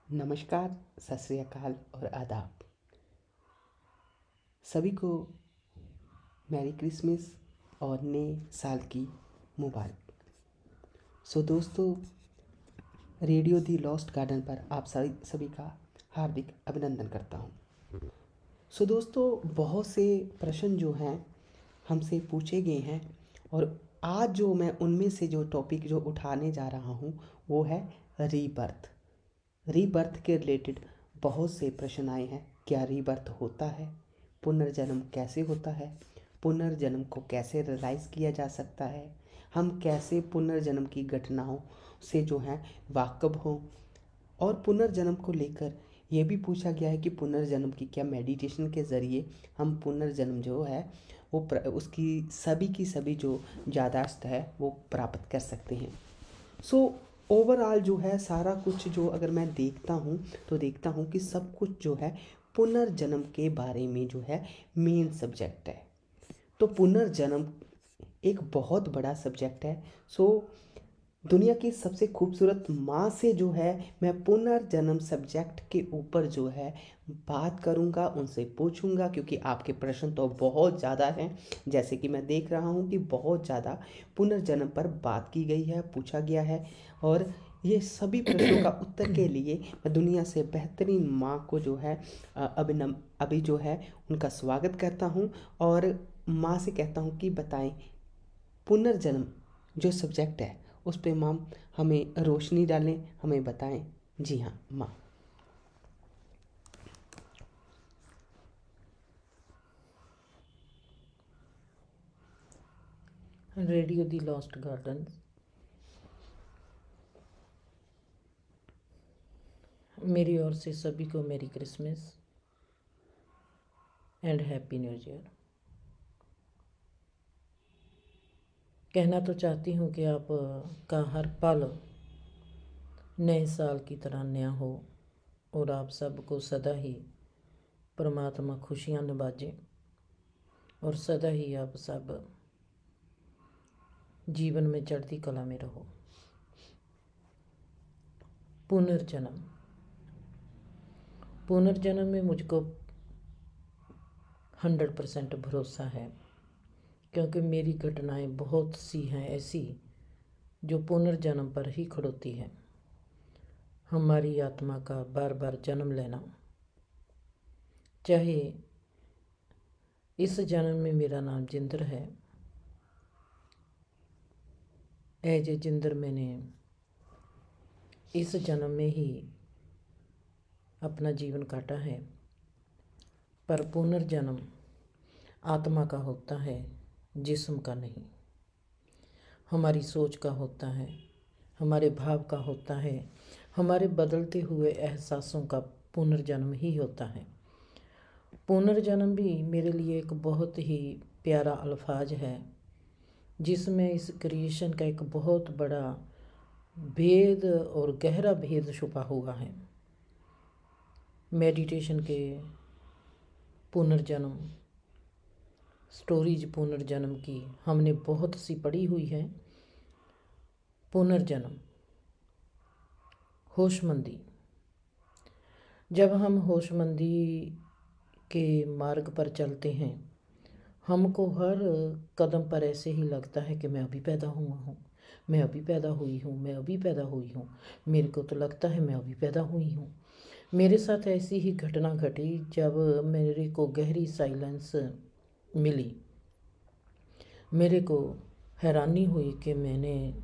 नमस्कार, सत श्री अकाल और आदाब। सभी को मैरी क्रिसमस और नए साल की मुबारक। दोस्तों, रेडियो दी लॉस्ट गार्डन पर आप सभी का हार्दिक अभिनंदन करता हूँ। दोस्तों, बहुत से प्रश्न जो हैं हमसे पूछे गए हैं और आज जो मैं उनमें से जो टॉपिक जो उठाने जा रहा हूँ वो है रीबर्थ। रीबर्थ के रिलेटेड बहुत से प्रश्न आए हैं। क्या रीबर्थ होता है? पुनर्जन्म कैसे होता है? पुनर्जन्म को कैसे रियलाइज़ किया जा सकता है? हम कैसे पुनर्जन्म की घटनाओं से जो है वाकिफ हों? और पुनर्जन्म को लेकर यह भी पूछा गया है कि पुनर्जन्म की क्या मेडिटेशन के ज़रिए हम पुनर्जन्म जो है वो उसकी सभी की सभी जो यादाश्त है वो प्राप्त कर सकते हैं। ओवरऑल जो है सारा कुछ जो अगर मैं देखता हूँ तो देखता हूँ कि सब कुछ जो है पुनर्जन्म के बारे में जो है मेन सब्जेक्ट है। तो पुनर्जन्म एक बहुत बड़ा सब्जेक्ट है। दुनिया की सबसे खूबसूरत माँ से जो है मैं पुनर्जन्म सब्जेक्ट के ऊपर जो है बात करूँगा, उनसे पूछूँगा, क्योंकि आपके प्रश्न तो बहुत ज़्यादा हैं। जैसे कि मैं देख रहा हूँ कि बहुत ज़्यादा पुनर्जन्म पर बात की गई है, पूछा गया है, और ये सभी प्रश्नों का उत्तर के लिए मैं दुनिया से बेहतरीन माँ को जो है अभी जो है उनका स्वागत करता हूँ और माँ से कहता हूँ कि बताएं पुनर्जन्म जो सब्जेक्ट है उस पे माँ हमें रोशनी डालें, हमें बताएं। जी हाँ माँ। रेडियो दी लॉस्ट गार्डन, मेरी ओर से सभी को मेरी Christmas and happy new year. कहना तो चाहती हूँ कि आप का हर पल नए साल की तरह नया हो और आप सबको सदा ही परमात्मा खुशियाँ नवाजे और सदा ही आप सब जीवन में चढ़ती कला में रहो। पुनर्जन्म पुनर्जन्म में मुझको 100% भरोसा है, क्योंकि मेरी घटनाएं बहुत सी हैं ऐसी जो पुनर्जन्म पर ही खड़ोती है। हमारी आत्मा का बार बार जन्म लेना, चाहे इस जन्म में मेरा नाम जिंदर है, एज ए जिंदर मैंने इस जन्म में ही अपना जीवन काटा है, पर पुनर्जन्म आत्मा का होता है, जिस्म का नहीं। हमारी सोच का होता है, हमारे भाव का होता है, हमारे बदलते हुए एहसासों का पुनर्जन्म ही होता है। पुनर्जन्म भी मेरे लिए एक बहुत ही प्यारा अल्फाज है, जिसमें इस क्रिएशन का एक बहुत बड़ा भेद और गहरा भेद छुपा हुआ है। मेडिटेशन के पुनर्जन्म स्टोरीज पुनर्जन्म की हमने बहुत सी पढ़ी हुई है। पुनर्जन्म, होशमंदी, जब हम होशमंदी के मार्ग पर चलते हैं, हमको हर कदम पर ऐसे ही लगता है कि मैं अभी पैदा हुआ हूँ, मैं अभी पैदा हुई हूँ, मैं अभी पैदा हुई हूँ। मेरे को तो लगता है मैं अभी पैदा हुई हूँ। मेरे साथ ऐसी ही घटना घटी जब मेरे को गहरी साइलेंस मिली। मेरे को हैरानी हुई कि मैंने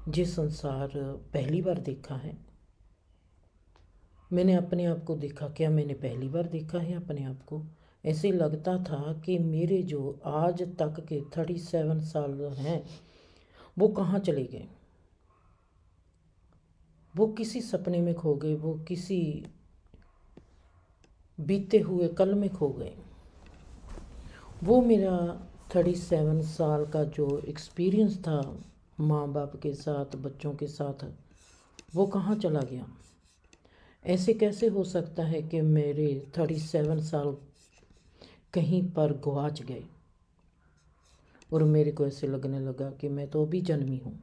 जिस संसार पहली बार देखा है, मैंने अपने आप को देखा। क्या मैंने पहली बार देखा है अपने आप को? ऐसे लगता था कि मेरे जो आज तक के 37 साल हैं वो कहाँ चले गए, वो किसी सपने में खो गए, वो किसी बीते हुए कल में खो गए। वो मेरा 37 साल का जो एक्सपीरियंस था माँ बाप के साथ, बच्चों के साथ, वो कहाँ चला गया? ऐसे कैसे हो सकता है कि मेरे 37 साल कहीं पर गुआच गए और मेरे को ऐसे लगने लगा कि मैं तो अभी जन्मी हूँ।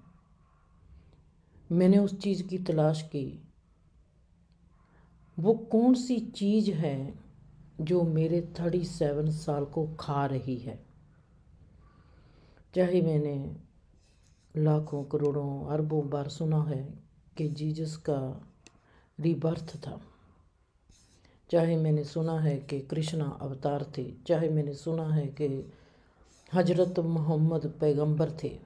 मैंने उस चीज़ की तलाश की वो कौन सी चीज़ है जो मेरे 37 साल को खा रही है। चाहे मैंने लाखों करोड़ों अरबों बार सुना है कि जीसस का रीबर्थ था, चाहे मैंने सुना है कि कृष्णा अवतार थे, चाहे मैंने सुना है कि हजरत मोहम्मद पैगंबर थे,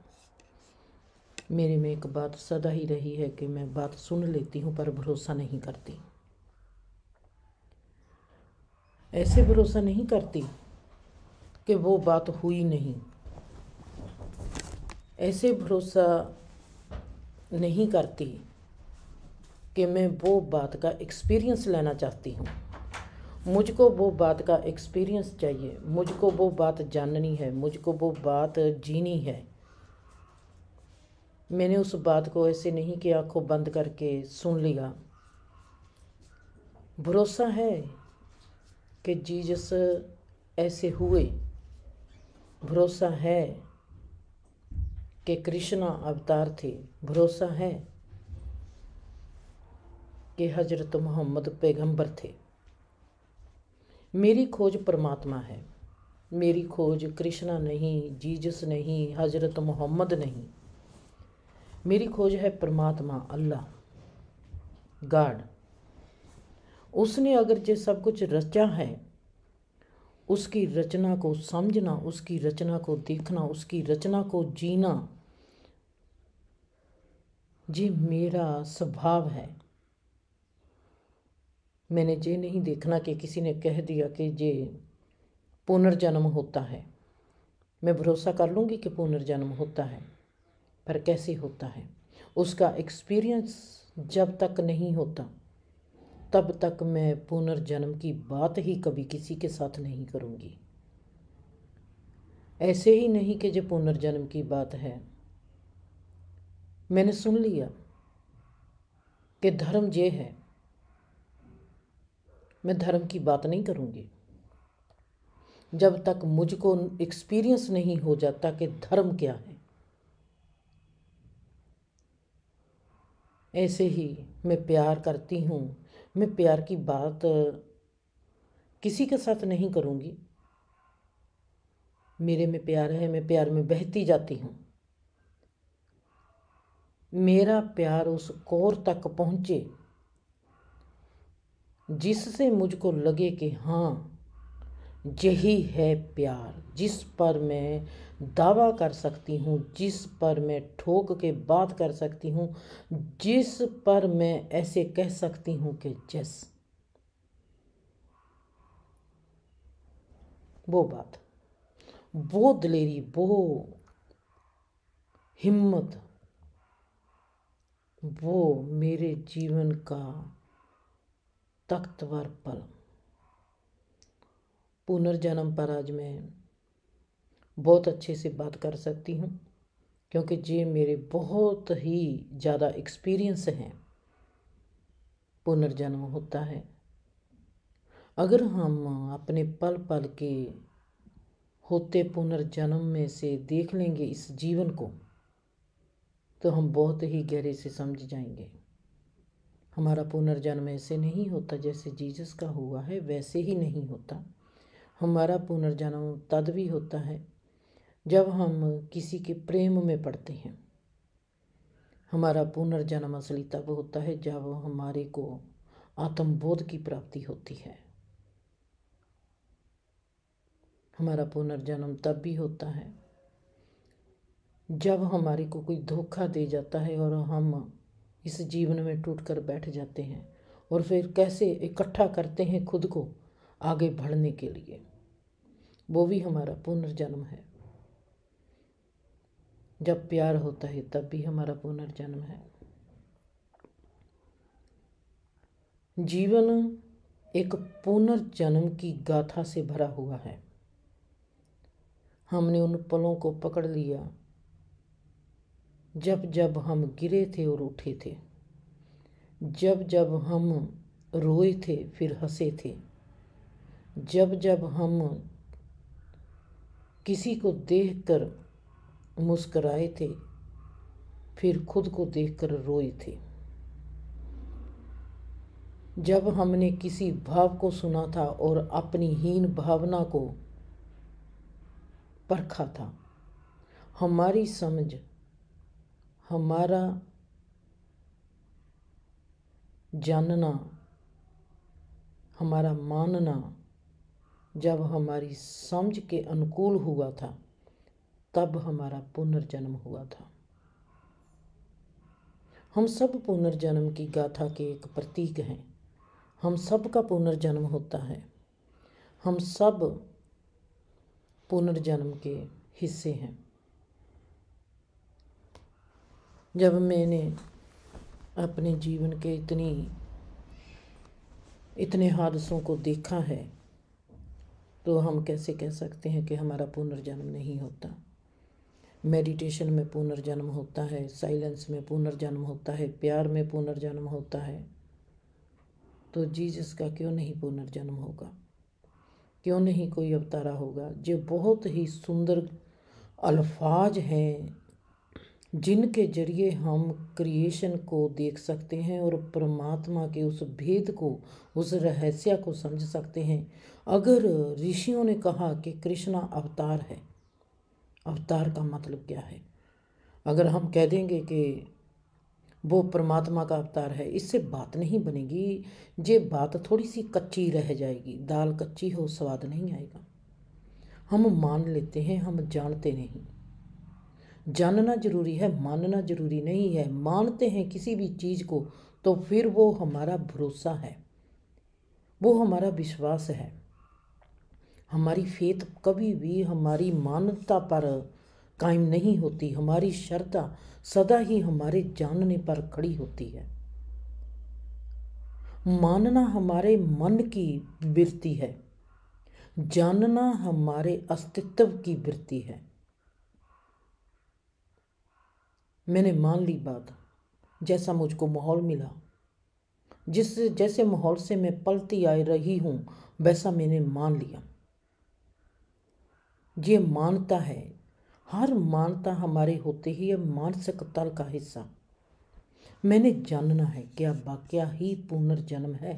मेरे में एक बात सदा ही रही है कि मैं बात सुन लेती हूँ पर भरोसा नहीं करती। ऐसे भरोसा नहीं करती कि वो बात हुई नहीं, ऐसे भरोसा नहीं करती कि मैं वो बात का एक्सपीरियंस लेना चाहती हूँ। मुझको वो बात का एक्सपीरियंस चाहिए, मुझको वो बात जाननी है, मुझको वो बात जीनी है। मैंने उस बात को ऐसे नहीं कि आंखों बंद करके सुन लिया। भरोसा है कि जीसस ऐसे हुए, भरोसा है कि कृष्णा अवतार थे, भरोसा है कि हजरत मोहम्मद पैगंबर थे। मेरी खोज परमात्मा है, मेरी खोज कृष्णा नहीं, जीसस नहीं, हजरत मोहम्मद नहीं, मेरी खोज है परमात्मा, अल्लाह, गॉड। उसने अगर जो सब कुछ रचा है, उसकी रचना को समझना, उसकी रचना को देखना, उसकी रचना को जीना, ये मेरा स्वभाव है। मैंने ये नहीं देखना कि किसी ने कह दिया कि ये पुनर्जन्म होता है। मैं भरोसा कर लूँगी कि पुनर्जन्म होता है, पर कैसे होता है उसका एक्सपीरियंस जब तक नहीं होता तब तक मैं पुनर्जन्म की बात ही कभी किसी के साथ नहीं करूँगी। ऐसे ही नहीं कि जो पुनर्जन्म की बात है, मैंने सुन लिया कि धर्म ये है, मैं धर्म की बात नहीं करूँगी जब तक मुझको एक्सपीरियंस नहीं हो जाता कि धर्म क्या है। ऐसे ही मैं प्यार करती हूँ, मैं प्यार की बात किसी के साथ नहीं करूँगी। मेरे में प्यार है, मैं प्यार में बहती जाती हूँ। मेरा प्यार उस कोर तक पहुँचे जिससे मुझको लगे कि हाँ, यही है प्यार, जिस पर मैं दावा कर सकती हूँ, जिस पर मैं ठोक के बात कर सकती हूँ, जिस पर मैं ऐसे कह सकती हूँ कि जस, वो बात, वो दिलेरी, वो हिम्मत, वो मेरे जीवन का ताकतवर पल। पुनर्जन्म पर आज मैं बहुत अच्छे से बात कर सकती हूँ क्योंकि ये मेरे बहुत ही ज़्यादा एक्सपीरियंस हैं। पुनर्जन्म होता है। अगर हम अपने पल पल के होते पुनर्जन्म में से देख लेंगे इस जीवन को, तो हम बहुत ही गहरे से समझ जाएंगे। हमारा पुनर्जन्म ऐसे नहीं होता जैसे जीसस का हुआ है, वैसे ही नहीं होता। हमारा पुनर्जन्म तद भी होता है जब हम किसी के प्रेम में पड़ते हैं। हमारा पुनर्जन्म असली तब होता है जब हमारे को आत्मबोध की प्राप्ति होती है। हमारा पुनर्जन्म तब भी होता है जब हमारे को कोई धोखा दे जाता है और हम इस जीवन में टूट कर बैठ जाते हैं और फिर कैसे इकट्ठा करते हैं खुद को आगे बढ़ने के लिए, वो भी हमारा पुनर्जन्म है। जब प्यार होता है तब भी हमारा पुनर्जन्म है। जीवन एक पुनर्जन्म की गाथा से भरा हुआ है। हमने उन पलों को पकड़ लिया जब जब हम गिरे थे और उठे थे, जब जब हम रोए थे फिर हंसे थे, जब जब हम किसी को देखकर मुस्कराए थे फिर खुद को देखकर रोए थे। जब हमने किसी भाव को सुना था और अपनी हीन भावना को परखा था, हमारी समझ, हमारा जानना, हमारा मानना जब हमारी समझ के अनुकूल हुआ था, तब हमारा पुनर्जन्म हुआ था। हम सब पुनर्जन्म की गाथा के एक प्रतीक हैं। हम सब का पुनर्जन्म होता है। हम सब पुनर्जन्म के हिस्से हैं। जब मैंने अपने जीवन के इतने हादसों को देखा है, तो हम कैसे कह सकते हैं कि हमारा पुनर्जन्म नहीं होता। मेडिटेशन में पुनर्जन्म होता है, साइलेंस में पुनर्जन्म होता है, प्यार में पुनर्जन्म होता है। तो जीसस का क्यों नहीं पुनर्जन्म होगा? क्यों नहीं कोई अवतारा होगा? जो बहुत ही सुंदर अल्फाज हैं जिनके जरिए हम क्रिएशन को देख सकते हैं और परमात्मा के उस भेद को, उस रहस्य को समझ सकते हैं। अगर ऋषियों ने कहा कि कृष्णा अवतार है, अवतार का मतलब क्या है? अगर हम कह देंगे कि वो परमात्मा का अवतार है, इससे बात नहीं बनेगी। ये बात थोड़ी सी कच्ची रह जाएगी। दाल कच्ची हो स्वाद नहीं आएगा। हम मान लेते हैं, हम जानते नहीं। जानना जरूरी है, मानना जरूरी नहीं है। मानते हैं किसी भी चीज़ को तो फिर वो हमारा भरोसा है, वो हमारा विश्वास है। हमारी फेथ कभी भी हमारी मान्यता पर कायम नहीं होती। हमारी श्रद्धा सदा ही हमारे जानने पर खड़ी होती है। मानना हमारे मन की वृत्ति है, जानना हमारे अस्तित्व की वृत्ति है। मैंने मान ली बात, जैसा मुझको माहौल मिला, जैसे माहौल से मैं पलती आ रही हूँ, वैसा मैंने मान लिया। ये मानता है, हर मानता हमारे होते ही है मानसिक तल का हिस्सा। मैंने जानना है क्या वाकया ही पुनर्जन्म है।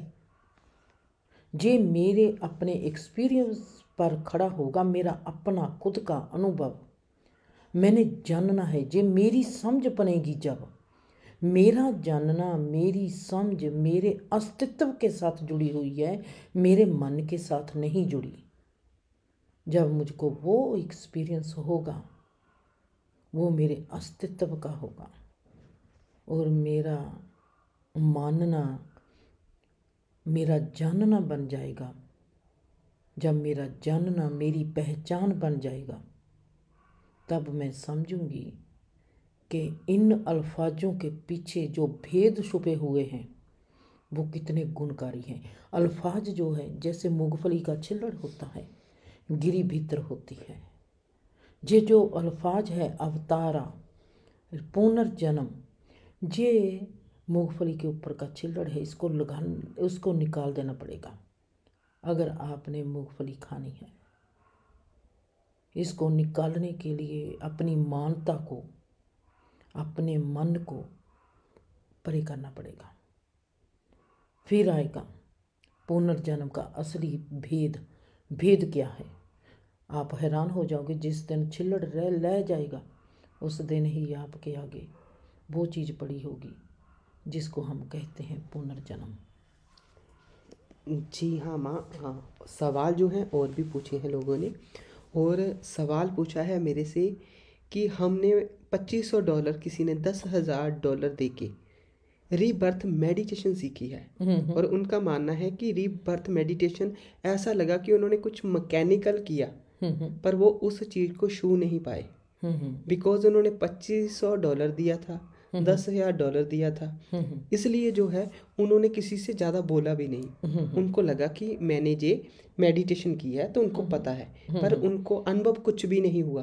ये मेरे अपने एक्सपीरियंस पर खड़ा होगा, मेरा अपना खुद का अनुभव। मैंने जानना है, ये मेरी समझ बनेगी जब मेरा जानना, मेरी समझ मेरे अस्तित्व के साथ जुड़ी हुई है, मेरे मन के साथ नहीं जुड़ी। जब मुझको वो एक्सपीरियंस होगा, वो मेरे अस्तित्व का होगा और मेरा मानना मेरा जानना बन जाएगा। जब मेरा जानना मेरी पहचान बन जाएगा, तब मैं समझूंगी कि इन अल्फाजों के पीछे जो भेद छुपे हुए हैं वो कितने गुणकारी हैं। अल्फाज जो है जैसे मूंगफली का छिल्लड़ होता है, गिरी भीतर होती है। ये जो अल्फाज है अवतारा, पुनर्जन्म, ये मूंगफली के ऊपर का छिल्लड़ है। उसको निकाल देना पड़ेगा अगर आपने मूंगफली खानी है। इसको निकालने के लिए अपनी मानता को, अपने मन को परे करना पड़ेगा। फिर आएगा पुनर्जन्म का असली भेद क्या है। आप हैरान हो जाओगे। जिस दिन छिल्लड़ रह जाएगा, उस दिन ही आपके आगे वो चीज़ पड़ी होगी जिसको हम कहते हैं पुनर्जन्म। जी हाँ माँ, सवाल जो हैं और भी पूछे हैं लोगों ने। और सवाल पूछा है मेरे से कि हमने $2500, किसी ने $10,000 दे के रीबर्थ मेडिटेशन सीखी है। और उनका मानना है कि रीबर्थ मेडिटेशन ऐसा लगा कि उन्होंने कुछ मैकेनिकल किया, पर वो उस चीज़ को छू नहीं पाए। बिकॉज उन्होंने $2500 दिया था, $10,000 दिया था, इसलिए जो है उन्होंने किसी से ज़्यादा बोला भी नहीं। उनको लगा कि मैंने ये मेडिटेशन की है तो उनको पता है, पर उनको अनुभव कुछ भी नहीं हुआ।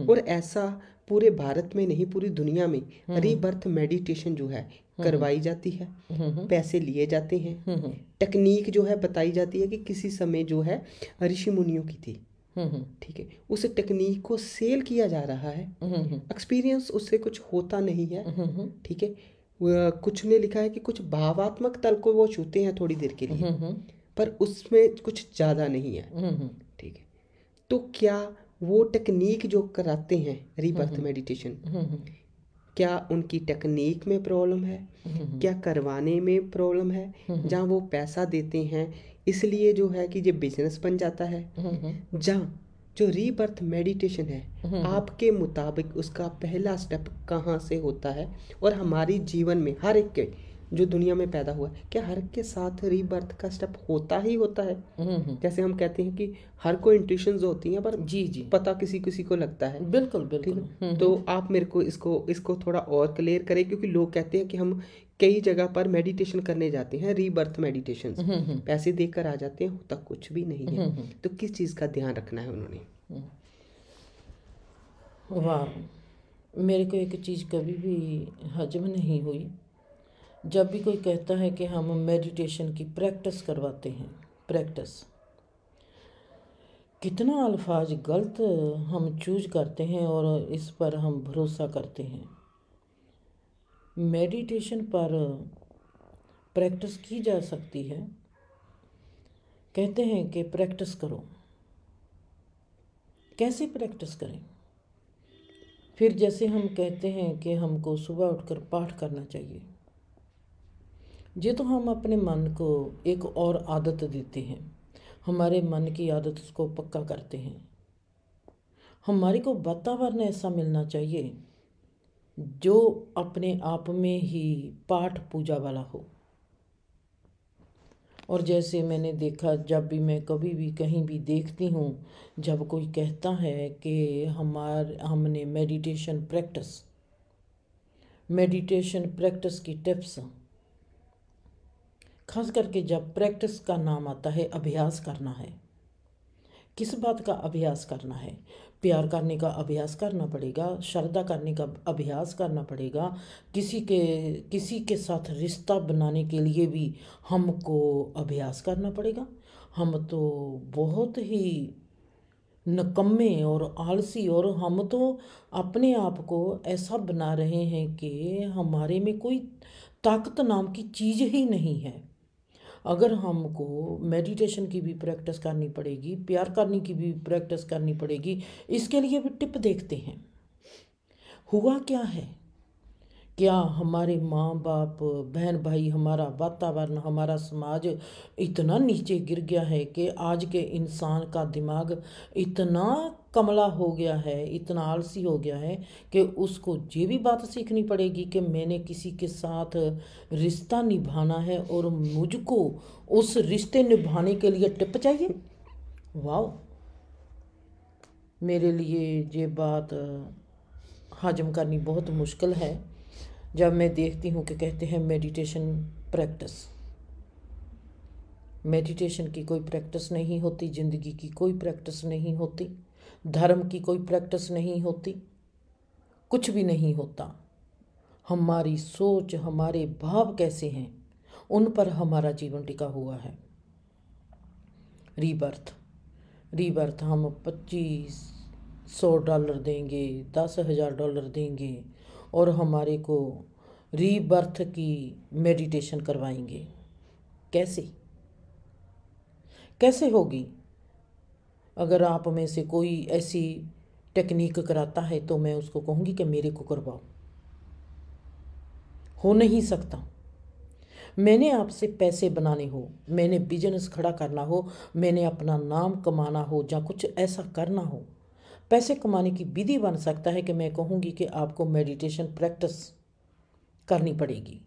और ऐसा पूरे भारत में नहीं, पूरी दुनिया में रीबर्थ मेडिटेशन जो है करवाई जाती है, पैसे लिए जाते हैं। टेक्निक जो है बताई जाती है कि किसी समय जो है ऋषि मुनियों की थी, ठीक है। उस टेक्निक को सेल किया जा रहा है। एक्सपीरियंस उससे कुछ होता नहीं है, ठीक है। कुछ ने लिखा है कि कुछ भावात्मक तल को वो छूते हैं थोड़ी देर के लिए, पर उसमें कुछ ज़्यादा नहीं है। ठीक है, तो क्या वो टेक्निक जो कराते हैं रीबर्थ मेडिटेशन, क्या उनकी टेक्निक में प्रॉब्लम है, क्या करवाने में प्रॉब्लम है, जहाँ वो पैसा देते हैं इसलिए जो है कि ये बिजनेस बन जाता है, जहाँ जो रीबर्थ मेडिटेशन है आपके मुताबिक उसका पहला स्टेप कहाँ से होता है, और हमारी जीवन में हर एक के जो दुनिया में पैदा हुआ है क्या हर एक के साथ रीबर्थ का स्टेप होता ही होता है? जैसे हम कहते हैं कि हर कोई इंट्यूशंस होती हैं, पर जी जी पता किसी किसी को लगता है। बिल्कुल ठीक बिल्कुल। है, तो आप मेरे को इसको थोड़ा और क्लियर करें, क्योंकि लोग कहते हैं कि हम कई जगह पर मेडिटेशन करने जाते हैं, रीबर्थ मेडिटेशन, पैसे देकर आ जाते हैं, होता कुछ भी नहीं है। तो किस चीज़ का ध्यान रखना है उन्होंने? वाह, मेरे को एक चीज़ कभी भी हजम नहीं हुई, जब भी कोई कहता है कि हम मेडिटेशन की प्रैक्टिस करवाते हैं। प्रैक्टिस, कितना अल्फाज गलत हम चूज करते हैं और इस पर हम भरोसा करते हैं। मेडिटेशन पर प्रैक्टिस की जा सकती है, कहते हैं कि प्रैक्टिस करो। कैसे प्रैक्टिस करें? फिर जैसे हम कहते हैं कि हमको सुबह उठकर पाठ करना चाहिए, ये तो हम अपने मन को एक और आदत देते हैं, हमारे मन की आदत उसको पक्का करते हैं। हमारे को वातावरण ऐसा मिलना चाहिए जो अपने आप में ही पाठ पूजा वाला हो। और जैसे मैंने देखा, जब भी मैं कभी भी कहीं भी देखती हूँ, जब कोई कहता है कि हमने मेडिटेशन प्रैक्टिस की टिप्स, खास करके जब प्रैक्टिस का नाम आता है, अभ्यास करना है। किस बात का अभ्यास करना है? प्यार करने का अभ्यास करना पड़ेगा, श्रद्धा करने का अभ्यास करना पड़ेगा, किसी के साथ रिश्ता बनाने के लिए भी हमको अभ्यास करना पड़ेगा। हम तो बहुत ही निकम्मे और आलसी, और हम तो अपने आप को ऐसा बना रहे हैं कि हमारे में कोई ताकत नाम की चीज़ ही नहीं है। अगर हमको मेडिटेशन की भी प्रैक्टिस करनी पड़ेगी, प्यार करने की भी प्रैक्टिस करनी पड़ेगी, इसके लिए भी टिप देखते हैं। हुआ क्या है, क्या हमारे माँ बाप, बहन भाई, हमारा वातावरण, हमारा समाज इतना नीचे गिर गया है कि आज के इंसान का दिमाग इतना कमला हो गया है, इतना आलसी हो गया है कि उसको ये भी बात सीखनी पड़ेगी कि मैंने किसी के साथ रिश्ता निभाना है और मुझको उस रिश्ते निभाने के लिए टिप चाहिए। वाह, मेरे लिए ये बात हजम करनी बहुत मुश्किल है जब मैं देखती हूँ कि कहते हैं मेडिटेशन प्रैक्टिस। मेडिटेशन की कोई प्रैक्टिस नहीं होती, ज़िंदगी की कोई प्रैक्टिस नहीं होती, धर्म की कोई प्रैक्टिस नहीं होती, कुछ भी नहीं होता। हमारी सोच, हमारे भाव कैसे हैं, उन पर हमारा जीवन टिका हुआ है। रीबर्थ हम $2500 देंगे, $10,000 देंगे और हमारे को रीबर्थ की मेडिटेशन करवाएंगे। कैसे होगी? अगर आप में से कोई ऐसी टेक्निक कराता है तो मैं उसको कहूँगी कि मेरे को करवाओ। हो नहीं सकता। मैंने आपसे पैसे बनाने हो, मैंने बिजनेस खड़ा करना हो, मैंने अपना नाम कमाना हो, या कुछ ऐसा करना हो, पैसे कमाने की विधि बन सकता है कि मैं कहूँगी कि आपको मेडिटेशन प्रैक्टिस करनी पड़ेगी।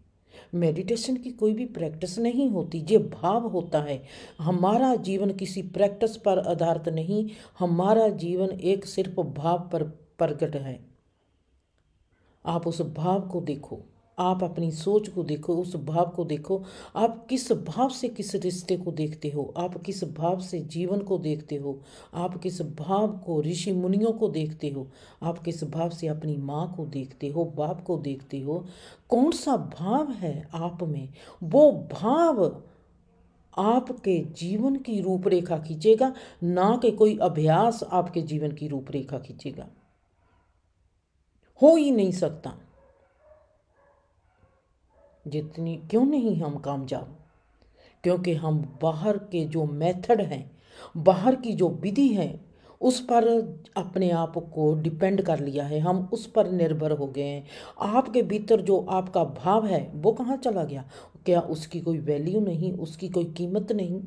मेडिटेशन की कोई भी प्रैक्टिस नहीं होती, ये भाव होता है। हमारा जीवन किसी प्रैक्टिस पर आधारित नहीं, हमारा जीवन एक सिर्फ भाव पर प्रकट है। आप उस भाव को देखो, आप अपनी सोच को देखो, उस भाव को देखो। आप किस भाव से किस रिश्ते को देखते हो, आप किस भाव से जीवन को देखते हो, आप किस भाव को ऋषि मुनियों को देखते हो, आप किस भाव से अपनी माँ को देखते हो, बाप को देखते हो। कौन सा भाव है आप में, वो भाव आपके जीवन की रूपरेखा खींचेगा, ना कि कोई अभ्यास आपके जीवन की रूपरेखा खींचेगा। हो ही नहीं सकता। जितनी क्यों नहीं हम कामयाब, क्योंकि हम बाहर के जो मेथड हैं, बाहर की जो विधि है, उस पर अपने आप को डिपेंड कर लिया है, हम उस पर निर्भर हो गए हैं। आपके भीतर जो आपका भाव है वो कहाँ चला गया? क्या उसकी कोई वैल्यू नहीं, उसकी कोई कीमत नहीं?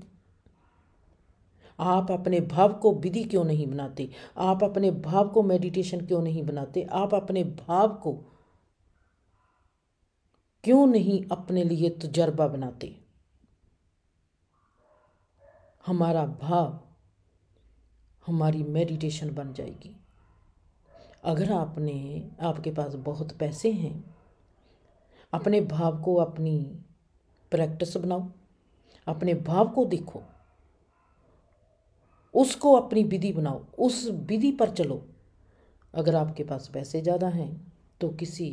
आप अपने भाव को विधि क्यों नहीं बनाते? आप अपने भाव को मेडिटेशन क्यों नहीं बनाते? आप अपने भाव को क्यों नहीं अपने लिए तजर्बा बनाते? हमारा भाव हमारी मेडिटेशन बन जाएगी। अगर आपके पास बहुत पैसे हैं, अपने भाव को अपनी प्रैक्टिस बनाओ, अपने भाव को देखो, उसको अपनी विधि बनाओ, उस विधि पर चलो। अगर आपके पास पैसे ज़्यादा हैं तो किसी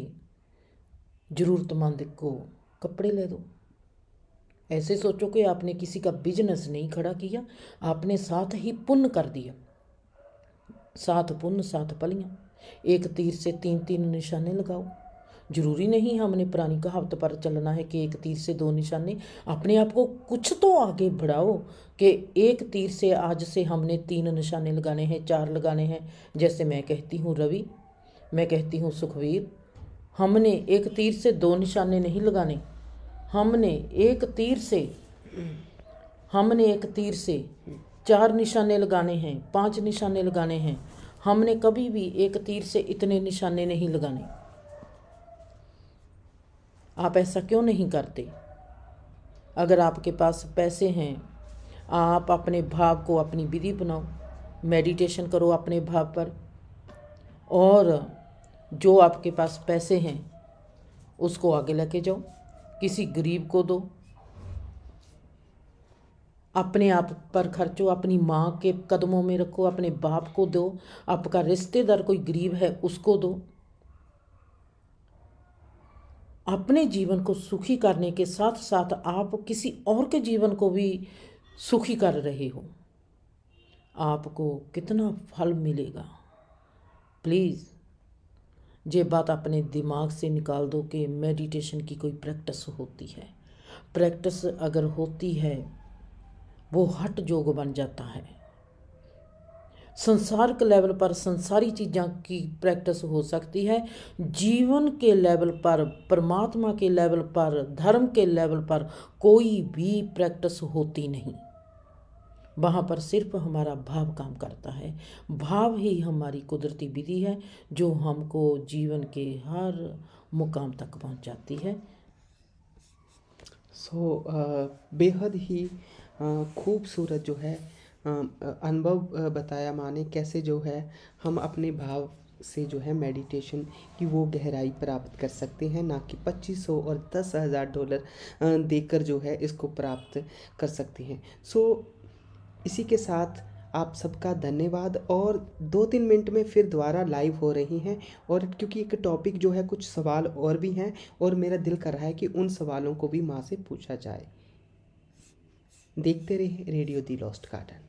ज़रूरतमंद को कपड़े ले दो। ऐसे सोचो कि आपने किसी का बिजनेस नहीं खड़ा किया, आपने साथ ही पुण्य कर दिया। 7 पुण्य 7 पलियाँ, एक तीर से 3 निशाने लगाओ। जरूरी नहीं हमने पुरानी कहावत पर चलना है कि एक तीर से 2 निशाने। अपने आप को कुछ तो आगे बढ़ाओ कि एक तीर से आज से हमने 3 निशाने लगाने हैं, 4 लगाने हैं। जैसे मैं कहती हूँ रवि, मैं कहती हूँ सुखवीर, हमने एक तीर से 2 निशाने नहीं लगाने, हमने एक तीर से 4 निशाने लगाने हैं, 5 निशाने लगाने हैं। हमने कभी भी एक तीर से इतने निशाने नहीं लगाने। आप ऐसा क्यों नहीं करते? अगर आपके पास पैसे हैं, आप अपने भाव को अपनी विधि बनाओ, मेडिटेशन करो अपने भाव पर, और जो आपके पास पैसे हैं उसको आगे लेके जाओ, किसी गरीब को दो, अपने आप पर खर्चो, अपनी माँ के कदमों में रखो, अपने बाप को दो, आपका रिश्तेदार कोई गरीब है उसको दो। अपने जीवन को सुखी करने के साथ साथ आप किसी और के जीवन को भी सुखी कर रहे हो। आपको कितना फल मिलेगा? प्लीज़ ये बात अपने दिमाग से निकाल दो कि मेडिटेशन की कोई प्रैक्टिस होती है। प्रैक्टिस अगर होती है वो हठ योग बन जाता है। संसार के लेवल पर संसारी चीज़ों की प्रैक्टिस हो सकती है, जीवन के लेवल पर, परमात्मा के लेवल पर, धर्म के लेवल पर कोई भी प्रैक्टिस होती नहीं। वहाँ पर सिर्फ हमारा भाव काम करता है। भाव ही हमारी कुदरती विधि है जो हमको जीवन के हर मुकाम तक पहुँचाती है। बेहद ही खूबसूरत जो है अनुभव बताया माँ ने, कैसे जो है हम अपने भाव से जो है मेडिटेशन की वो गहराई प्राप्त कर सकते हैं, ना कि 2500 और $10,000 देकर जो है इसको प्राप्त कर सकते हैं। इसी के साथ आप सबका धन्यवाद। और 2-3 मिनट में फिर दोबारा लाइव हो रही हैं, और क्योंकि एक टॉपिक जो है, कुछ सवाल और भी हैं और मेरा दिल कर रहा है कि उन सवालों को भी माँ से पूछा जाए। देखते रहिए रेडियो दी लॉस्ट गार्डन।